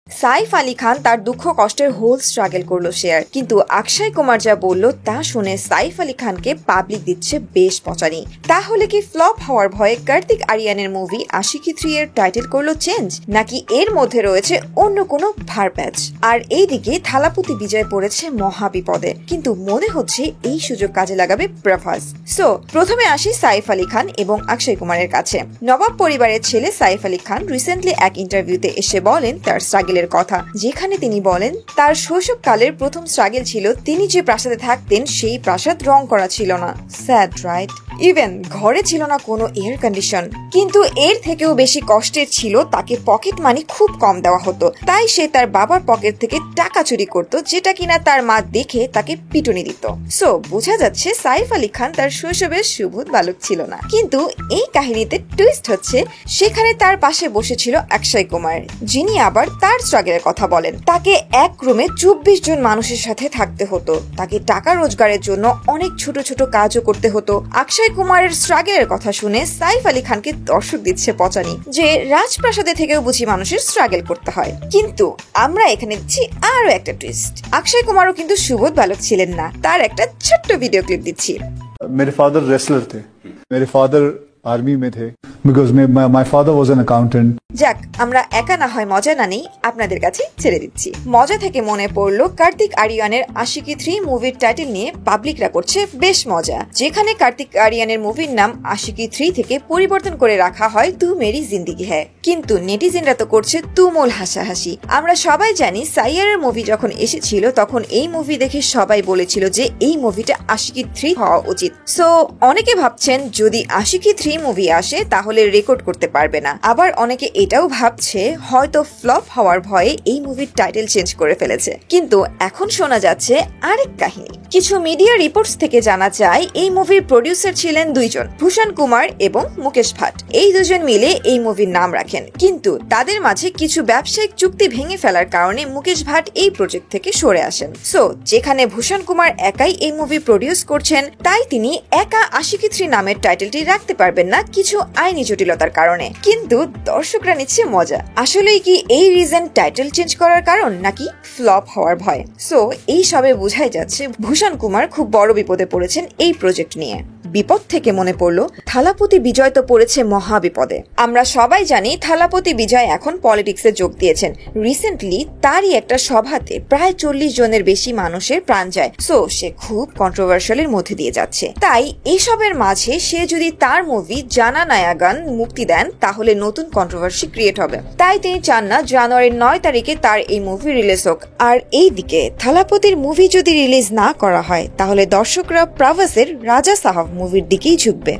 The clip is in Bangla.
সাইফ আলী খান তার দুঃখ কষ্টের হোল স্ট্রাগল করলো শেয়ার, কিন্তু অক্ষয় কুমার যা বলল তা শুনে সাইফ আলী খানকে পাবলিক দিচ্ছে বেশ পচানি। তাহলে কি ফ্লপ হওয়ার ভয়ে কার্তিক আরিয়ানের মুভি আশিকি 3 এর টাইটেল করলো চেঞ্জ, নাকি এর মধ্যে রয়েছে অন্য কোনো ভারপ্যাচ? আর এইদিকে থালাপতি বিজয় পড়েছে মহা বিপদে, কিন্তু মনে হচ্ছে এই সুযোগ কাজে লাগাবে প্রভাস। সো প্রথমে আসি সাইফ আলী খান এবং অক্ষয় কুমারের কাছে। নবাব পরিবারের ছেলে সাইফ আলী খান রিসেন্টলি এক ইন্টারভিউতে এসে বলেন তার স্ট্রাগলের কথা, যেখানে তিনি বলেন তার শৈশবকালের প্রথম স্ট্রাগল ছিল তিনি যে প্রাসাদে থাকতেন সেই প্রাসাদ রং করা ছিল না। Sad right? ইভেন ঘরে ছিল না কোনো এয়ার কন্ডিশন। কিন্তু এর থেকেও বেশি কষ্টের ছিল তাকে পকেট মানি খুব কম দেওয়া হতো, তাই সে তার বাবার পকেট থেকে টাকা চুরি করত, যেটা কিনা তার মা দেখে তাকে পিটুনি দিত। সো বোঝা যাচ্ছে সাইফ আলী খান তার শৈশবের সুবোধ বালক ছিল না। কিন্তু এই কাহিনীতে টুইস্ট হচ্ছে সেখানে তার পাশে বসেছিল অক্ষয় কুমার, যিনি আবার তার স্ট্রাগলের কথা বলেন। তাকে এক রুমে 24 জন মানুষের সাথে থাকতে হতো, তাকে টাকা রোজগারের জন্য অনেক ছোট ছোট কাজও করতে হতো। অক্ষয় কুমারের স্ট্রাগলের কথা শুনে সাইফ আলী খানকে দর্শক দিচ্ছে পচানি যে রাজপ্রাসাদে থেকেও বুঝি মানুষের স্ট্রাগল করতে হয়। কিন্তু আমরা এখানে দিচ্ছি আরো একটা টুইস্ট, অক্ষয় কুমারও কিন্তু সুবোধ বালক ছিলেন না। তার একটা ছোট্ট ভিডিও ক্লিপ দিচ্ছি। मेरे फादर रेसलर थे, मेरे फादर आर्मी में थे, because my father was an accountant. যাক, আমরা একা না হয় মজা না নেই, আপনাদের কাছে ছেড়ে দিচ্ছি। মজা থেকে মনে পড়লো কার্তিক আরিয়ানের আশিকি 3 মুভির টাইটেল নিয়ে পাবলিকরা করছে বেশ মজা, যেখানে কার্তিক আরিয়ানের মুভির নাম আশিকি 3 থেকে পরিবর্তন করে রাখা হয় তু মেরি জিন্দেগি হ্যায়। কিন্তু নেটিজেনরা তো করছে তুমুল হাসাহাসি। আমরা সবাই জানি সাইয়ারের মুভি যখন এসেছিল তখন এই মুভি দেখে সবাই বলেছিল যে এই মুভিটা আশিকি 3 হওয়া উচিত। সো অনেকে ভাবছেন যদি আশিকি 3 মুভি আসে তাহলে রেকর্ড করতে পারবে না। আবার অনেকে এটাও ভাবছে হয়তো ফ্লপ হওয়ার ভয়ে এই মুভির টাইটেল চেঞ্জ করে ফেলেছে। কিন্তু এখন শোনা যাচ্ছে আরেক কাহিনী। কিছু মিডিয়া রিপোর্টস থেকে জানা যায় এই মুভির প্রডিউসার ছিলেন দুইজন, ভূষণ কুমার এবং মুকেশ ভাট। এই দুজন মিলে এই মুভির নাম রাখেন, কিন্তু তাদের মাঝে কিছু ব্যবসায়িক চুক্তি ভেঙে ফেলার কারণে মুকেশ ভাট এই প্রজেক্ট থেকে সরে আসেন। সো যেখানে ভূষণ কুমার একাই এই মুভি প্রডিউস করছেন, তাই তিনি একা আশিকি 3 নামের টাইটেলটি রাখতে পারবেন না কিছু আইনি জটিলতার কারণে। কিন্তু দর্শকরা নিচ্ছে মজা। আসলেই কি এই রিজন টাইটেল চেঞ্জ করার কারণ, নাকি ফ্লপ হওয়ার ভয়? সো এই সবে বোঝাই যাচ্ছে ভূষণ কুমার খুব বড় বিপদে পড়েছেন এই প্রজেক্ট নিয়ে। বিপদ থেকে মনে পড়লো থালাপতি বিজয় তো পড়েছে মহা বিপদে। আমরা সবাই জানি থালাপতি বিজয় এখন পলিটিক্সে যোগ দিয়েছেন। রিসেন্টলি তারই একটা সভাতে প্রায় 40 জনের বেশি মানুষের প্রাণ যায়। সো সে খুব কন্ট্রোভার্সিয়ালের মধ্যে দিয়ে যাচ্ছে। তাই এইসবের মাঝে সে যদি তার মুভি জানা নায়াগান মুক্তি দেন তাহলে নতুন কন্ট্রোভার্সি ক্রিয়েট হবে। তাই তিনি চান না জানুয়ারির 9 তারিখে তার এই মুভি রিলিজ হোক। আর এইদিকে থালাপতির মুভি যদি রিলিজ না করা হয় তাহলে দর্শকরা প্রভাসের রাজা সাহাব মুভির দিকেই ঝুঁকবে।